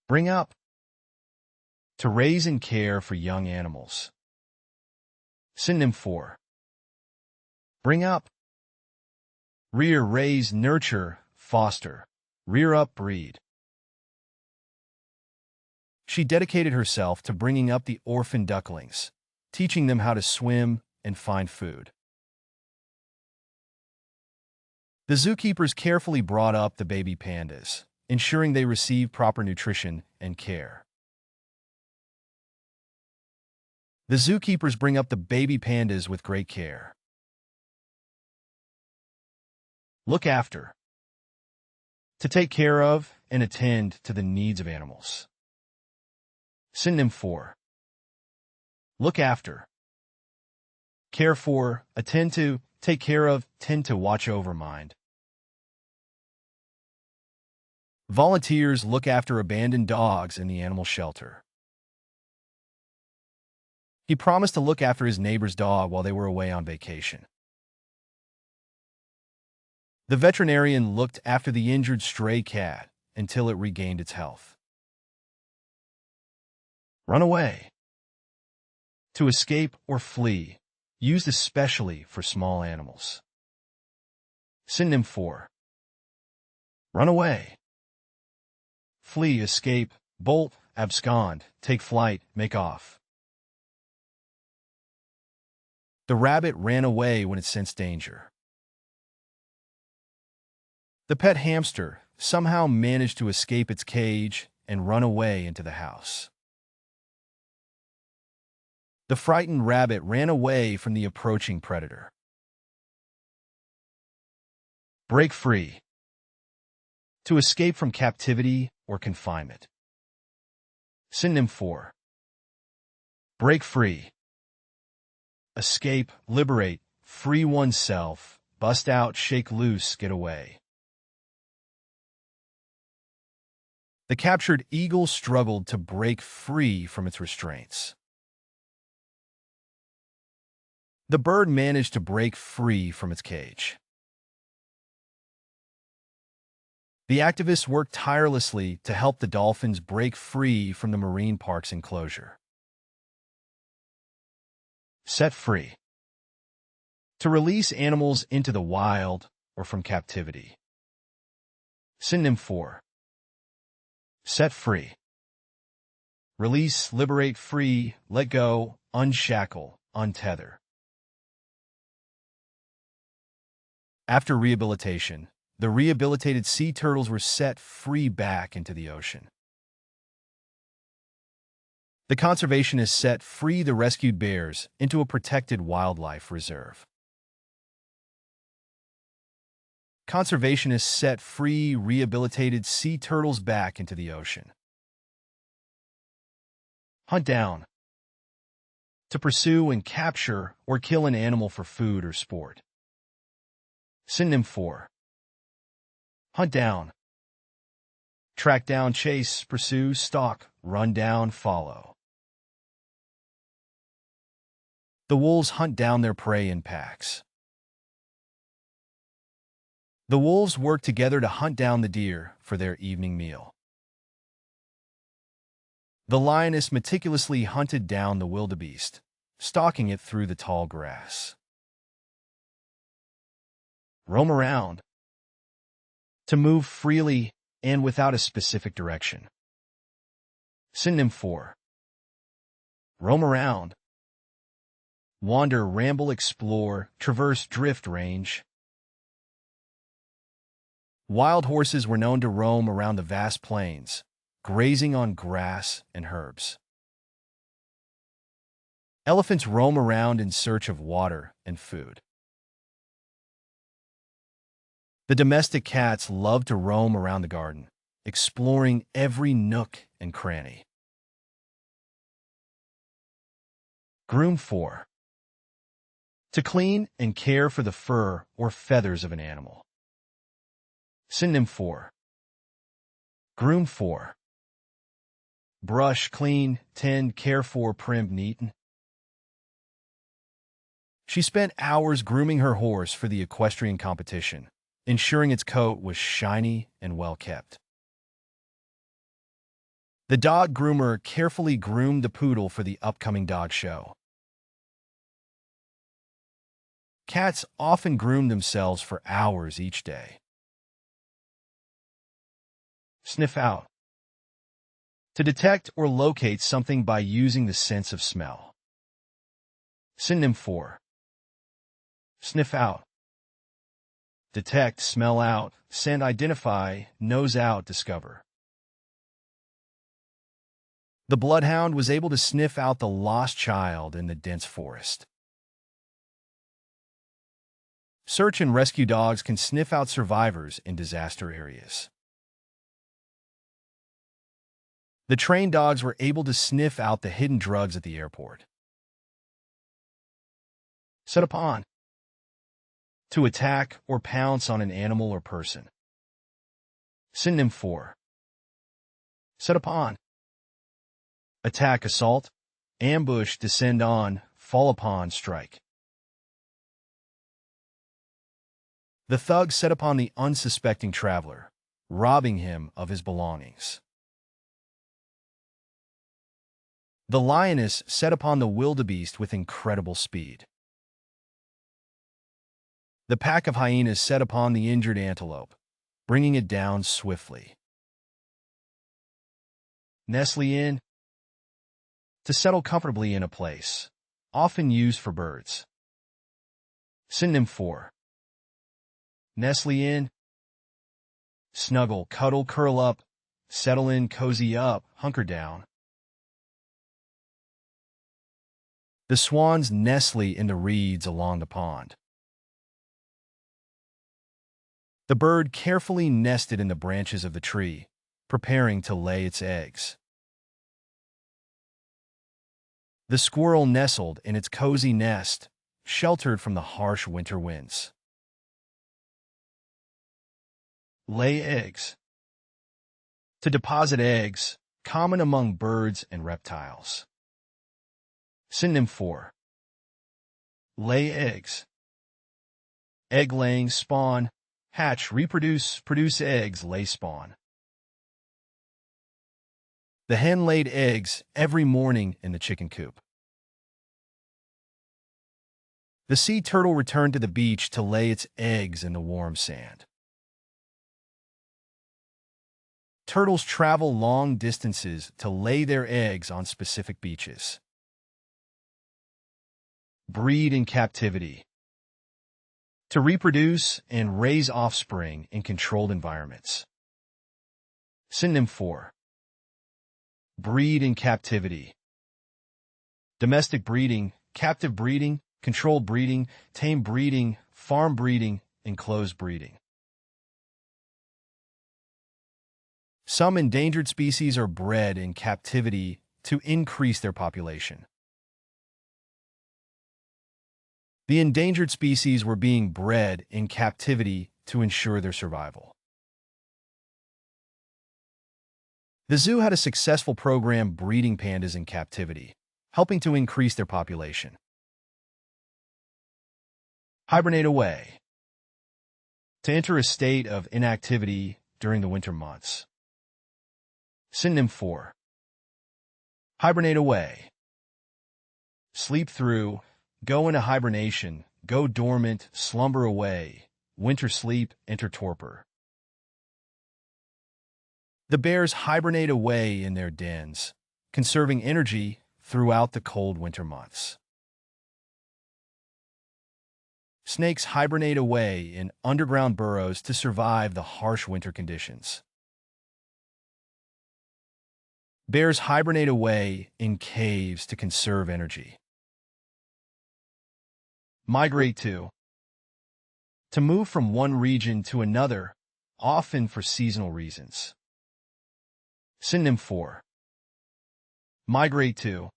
Bring up. To raise and care for young animals. Synonym for bring up. Rear, raise, nurture, foster. Rear up, breed. She dedicated herself to bringing up the orphan ducklings, teaching them how to swim and find food. The zookeepers carefully brought up the baby pandas, ensuring they received proper nutrition and care. The zookeepers bring up the baby pandas with great care. Look after. To take care of and attend to the needs of animals. Synonym for look after. Care for, attend to, take care of, tend to, watch over, mind. Volunteers look after abandoned dogs in the animal shelter. He promised to look after his neighbor's dog while they were away on vacation. The veterinarian looked after the injured stray cat until it regained its health. Run away. To escape or flee, used especially for small animals. Synonym for run away. Flee, escape, bolt, abscond, take flight, make off. The rabbit ran away when it sensed danger. The pet hamster somehow managed to escape its cage and run away into the house. The frightened rabbit ran away from the approaching predator. Break free. To escape from captivity or confinement. Synonym for break free. Escape, liberate, free oneself, bust out, shake loose, get away. The captured eagle struggled to break free from its restraints. The bird managed to break free from its cage. The activists worked tirelessly to help the dolphins break free from the marine park's enclosure. Set free. To release animals into the wild or from captivity. Synonym for set free. Release, liberate, free, let go, unshackle, untether. After rehabilitation, the rehabilitated sea turtles were set free back into the ocean. The conservationists set free the rescued bears into a protected wildlife reserve. Conservationists set free rehabilitated sea turtles back into the ocean. Hunt down. To pursue and capture or kill an animal for food or sport. Synonym for hunt down. Track down, chase, pursue, stalk, run down, follow. The wolves hunt down their prey in packs. The wolves work together to hunt down the deer for their evening meal. The lioness meticulously hunted down the wildebeest, stalking it through the tall grass. Roam around. To move freely and without a specific direction. Synonym for roam around. Wander, ramble, explore, traverse, drift, range. Wild horses were known to roam around the vast plains, grazing on grass and herbs. Elephants roam around in search of water and food. The domestic cats love to roam around the garden, exploring every nook and cranny. Groom for to clean and care for the fur or feathers of an animal. Synonym for groom for brush, clean, tend, care for, prim, neaten. She spent hours grooming her horse for the equestrian competition, ensuring its coat was shiny and well kept. The dog groomer carefully groomed the poodle for the upcoming dog show. Cats often groom themselves for hours each day. Sniff out. To detect or locate something by using the sense of smell. Synonym for sniff out. Detect, smell out, scent, identify, nose out, discover. The bloodhound was able to sniff out the lost child in the dense forest. Search and rescue dogs can sniff out survivors in disaster areas. The trained dogs were able to sniff out the hidden drugs at the airport. Set upon. To attack or pounce on an animal or person. Synonym for set upon. Attack, assault, ambush, descend on, fall upon, strike. The thug set upon the unsuspecting traveler, robbing him of his belongings. The lioness set upon the wildebeest with incredible speed. The pack of hyenas set upon the injured antelope, bringing it down swiftly. Nestle in. To settle comfortably in a place, often used for birds. Synonym for nestle in. Snuggle, cuddle, curl up, settle in, cozy up, hunker down. The swans nestle in the reeds along the pond. The bird carefully nested in the branches of the tree, preparing to lay its eggs. The squirrel nestled in its cozy nest, sheltered from the harsh winter winds. Lay eggs. To deposit eggs, common among birds and reptiles. Synonym for lay eggs. Egg laying, spawn, hatch, reproduce, produce eggs, lay spawn. The hen laid eggs every morning in the chicken coop. The sea turtle returned to the beach to lay its eggs in the warm sand. Turtles travel long distances to lay their eggs on specific beaches. Breed in captivity. To reproduce and raise offspring in controlled environments. Synonym for breed in captivity. Domestic breeding, captive breeding, controlled breeding, tame breeding, farm breeding, enclosed breeding. Some endangered species are bred in captivity to increase their population. The endangered species were being bred in captivity to ensure their survival. The zoo had a successful program breeding pandas in captivity, helping to increase their population. Hibernate away. To enter a state of inactivity during the winter months. Synonym for hibernate away. Sleep through, go into hibernation, go dormant, slumber away, winter sleep, enter torpor. The bears hibernate away in their dens, conserving energy throughout the cold winter months. Snakes hibernate away in underground burrows to survive the harsh winter conditions. Bears hibernate away in caves to conserve energy. Migrate to move from one region to another, often for seasonal reasons. Synonym for migrate to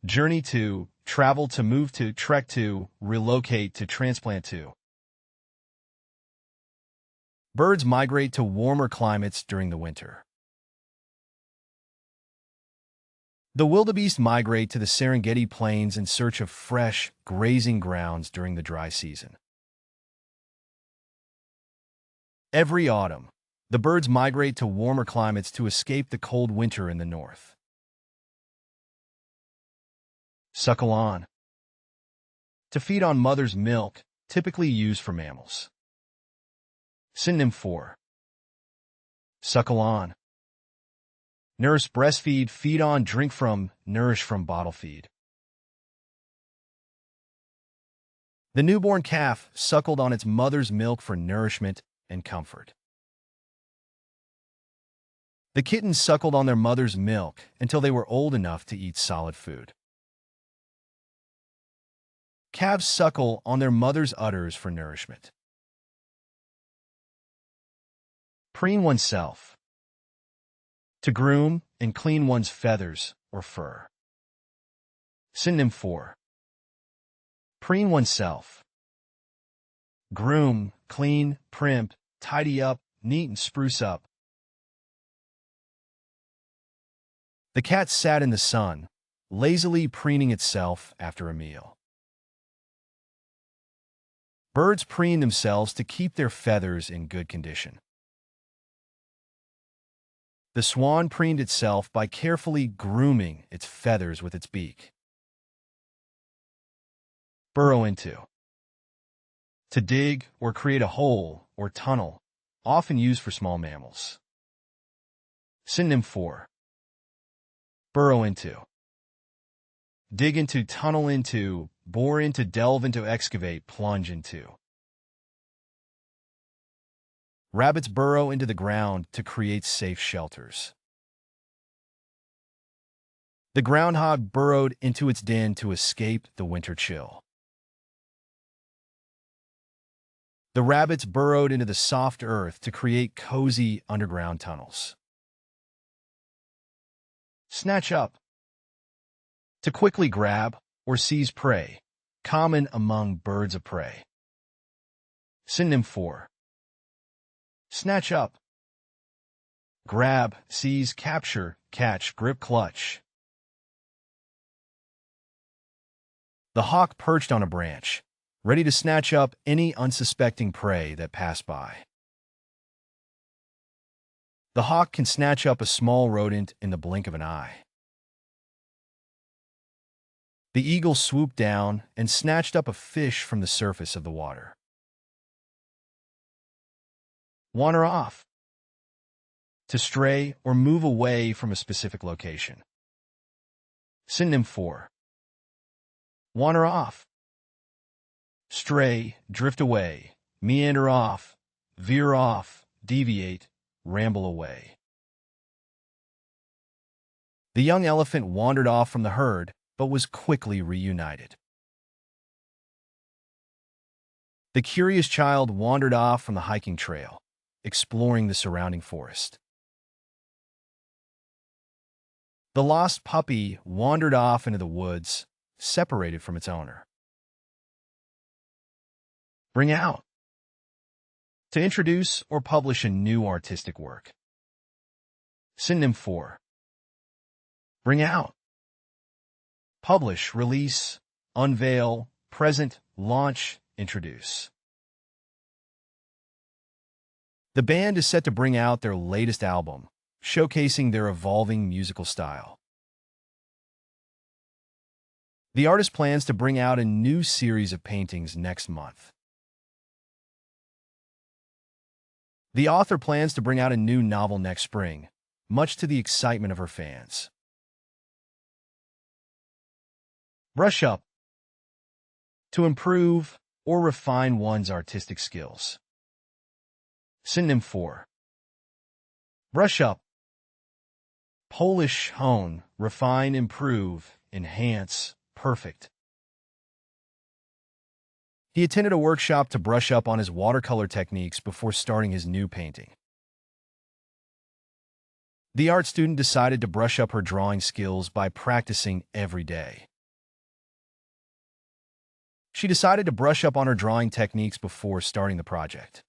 journey to, travel to, move to, trek to, relocate to, transplant to. Birds migrate to warmer climates during the winter. The wildebeest migrate to the Serengeti Plains in search of fresh, grazing grounds during the dry season. Every autumn, The birds migrate to warmer climates to escape the cold winter in the north. Suckle on. To feed on mother's milk, typically used for mammals. Synonym for suckle on. Nurse, breastfeed, feed on, drink from, nourish from, bottle feed. The newborn calf suckled on its mother's milk for nourishment and comfort. The kittens suckled on their mother's milk until they were old enough to eat solid food. Calves suckle on their mother's udders for nourishment. Preen oneself. To groom and clean one's feathers or fur. Synonym for preen oneself. Groom, clean, primp, tidy up, neat and spruce up. The cat sat in the sun, lazily preening itself after a meal. Birds preen themselves to keep their feathers in good condition. The swan preened itself by carefully grooming its feathers with its beak. Burrow into. To dig or create a hole or tunnel, often used for small mammals. Synonym for burrow into. Dig into, tunnel into, bore into, delve into, excavate, plunge into. Rabbits burrow into the ground to create safe shelters. The groundhog burrowed into its den to escape the winter chill. The rabbits burrowed into the soft earth to create cozy underground tunnels. Snatch up. To quickly grab or seize prey, common among birds of prey. Synonym for snatch up. Grab, seize, capture, catch, grip, clutch. The hawk perched on a branch, ready to snatch up any unsuspecting prey that passed by. The hawk can snatch up a small rodent in the blink of an eye. The eagle swooped down and snatched up a fish from the surface of the water. Wander off. To stray or move away from a specific location. Synonym for wander off. Stray, drift away, meander off, veer off, deviate, ramble away. The young elephant wandered off from the herd, but was quickly reunited. The curious child wandered off from the hiking trail, exploring the surrounding forest. The lost puppy wandered off into the woods, separated from its owner. Bring out. To introduce or publish a new artistic work. Synonym for bring out. Publish, release, unveil, present, launch, introduce. The band is set to bring out their latest album, showcasing their evolving musical style. The artist plans to bring out a new series of paintings next month. The author plans to bring out a new novel next spring, much to the excitement of her fans. Brush up. To improve or refine one's artistic skills. Synonym for brush up. Polish, hone, refine, improve, enhance, perfect. He attended a workshop to brush up on his watercolor techniques before starting his new painting. The art student decided to brush up her drawing skills by practicing every day. She decided to brush up on her drawing techniques before starting the project.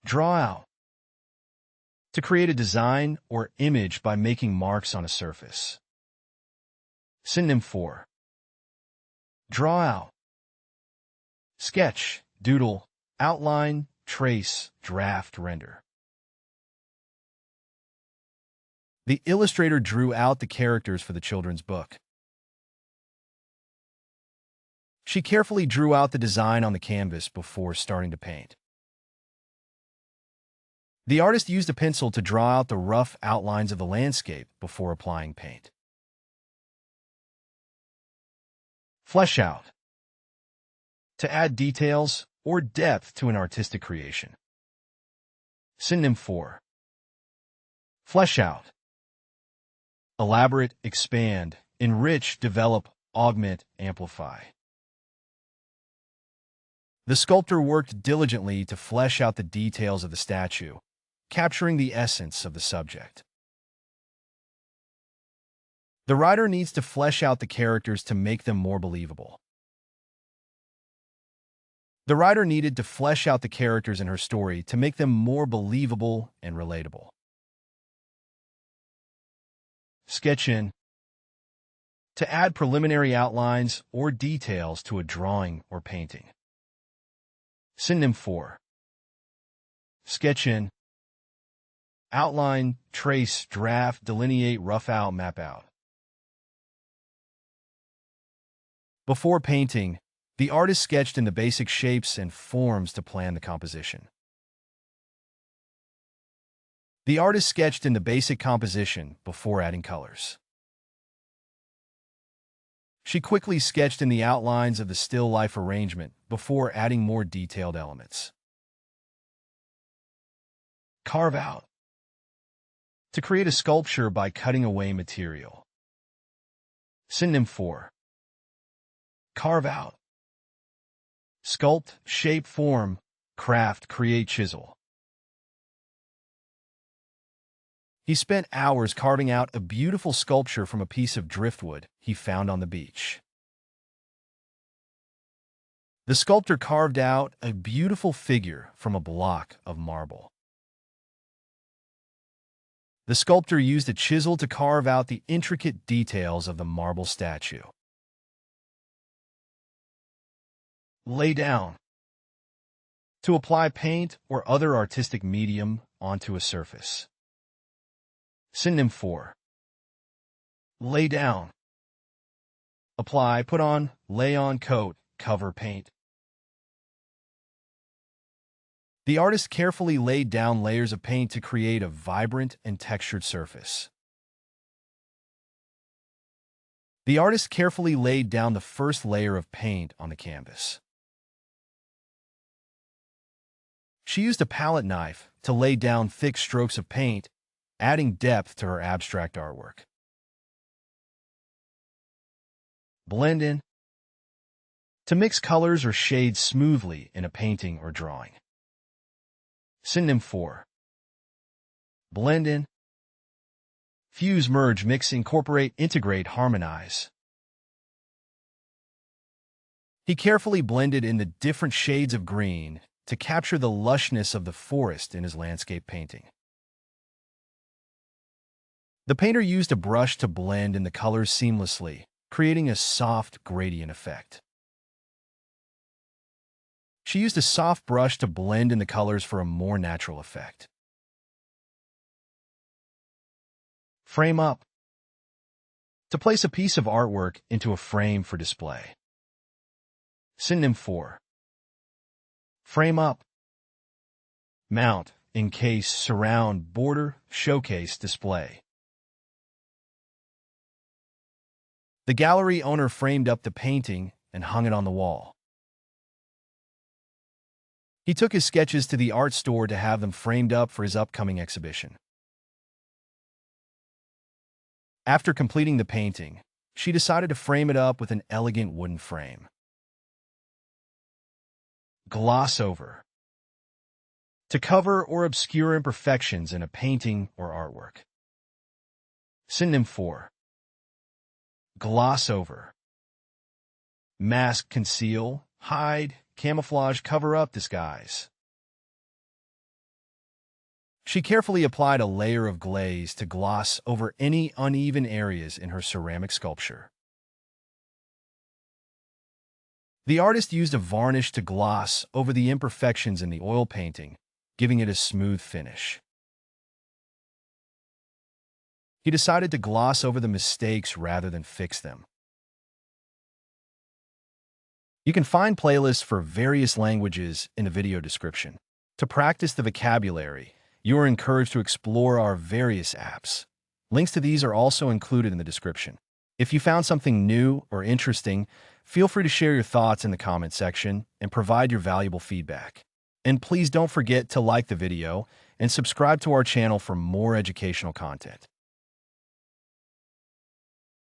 Draw out. To create a design or image by making marks on a surface. Synonym for draw out. Sketch, doodle, outline, trace, draft, render. The illustrator drew out the characters for the children's book. She carefully drew out the design on the canvas before starting to paint. The artist used a pencil to draw out the rough outlines of the landscape before applying paint. Flesh out. To add details or depth to an artistic creation. Synonym for flesh out. Elaborate, expand, enrich, develop, augment, amplify. The sculptor worked diligently to flesh out the details of the statue, capturing the essence of the subject. The writer needs to flesh out the characters to make them more believable. The writer needed to flesh out the characters in her story to make them more believable and relatable. Sketch in. To add preliminary outlines or details to a drawing or painting. Synonym for sketch in. Outline, trace, draft, delineate, rough out, map out. Before painting, the artist sketched in the basic shapes and forms to plan the composition. The artist sketched in the basic composition before adding colors. She quickly sketched in the outlines of the still life arrangement before adding more detailed elements. Carve out. To create a sculpture by cutting away material. Synonym for carve out. Sculpt, shape, form, craft, create, chisel. He spent hours carving out a beautiful sculpture from a piece of driftwood he found on the beach. The sculptor carved out a beautiful figure from a block of marble. The sculptor used a chisel to carve out the intricate details of the marble statue. Lay down. To apply paint or other artistic medium onto a surface. Synonym for lay down. Apply, put on, lay on, coat, cover, paint. The artist carefully laid down layers of paint to create a vibrant and textured surface. The artist carefully laid down the first layer of paint on the canvas. She used a palette knife to lay down thick strokes of paint, adding depth to her abstract artwork. Blend in. To mix colors or shades smoothly in a painting or drawing. Synonym for blend in. Fuse, merge, mix, incorporate, integrate, harmonize. He carefully blended in the different shades of green to capture the lushness of the forest in his landscape painting. The painter used a brush to blend in the colors seamlessly, creating a soft gradient effect. She used a soft brush to blend in the colors for a more natural effect. Frame up. To place a piece of artwork into a frame for display. Synonym for frame up. Mount, encase, surround, border, showcase, display. The gallery owner framed up the painting and hung it on the wall. He took his sketches to the art store to have them framed up for his upcoming exhibition. After completing the painting, she decided to frame it up with an elegant wooden frame. Gloss over. To cover or obscure imperfections in a painting or artwork. Synonym for gloss over. Mask, conceal, hide, camouflage, cover up, disguise. She carefully applied a layer of glaze to gloss over any uneven areas in her ceramic sculpture. The artist used a varnish to gloss over the imperfections in the oil painting, giving it a smooth finish. He decided to gloss over the mistakes rather than fix them. You can find playlists for various languages in the video description. To practice the vocabulary, you are encouraged to explore our various apps. Links to these are also included in the description. If you found something new or interesting, feel free to share your thoughts in the comment section and provide your valuable feedback. And please don't forget to like the video and subscribe to our channel for more educational content.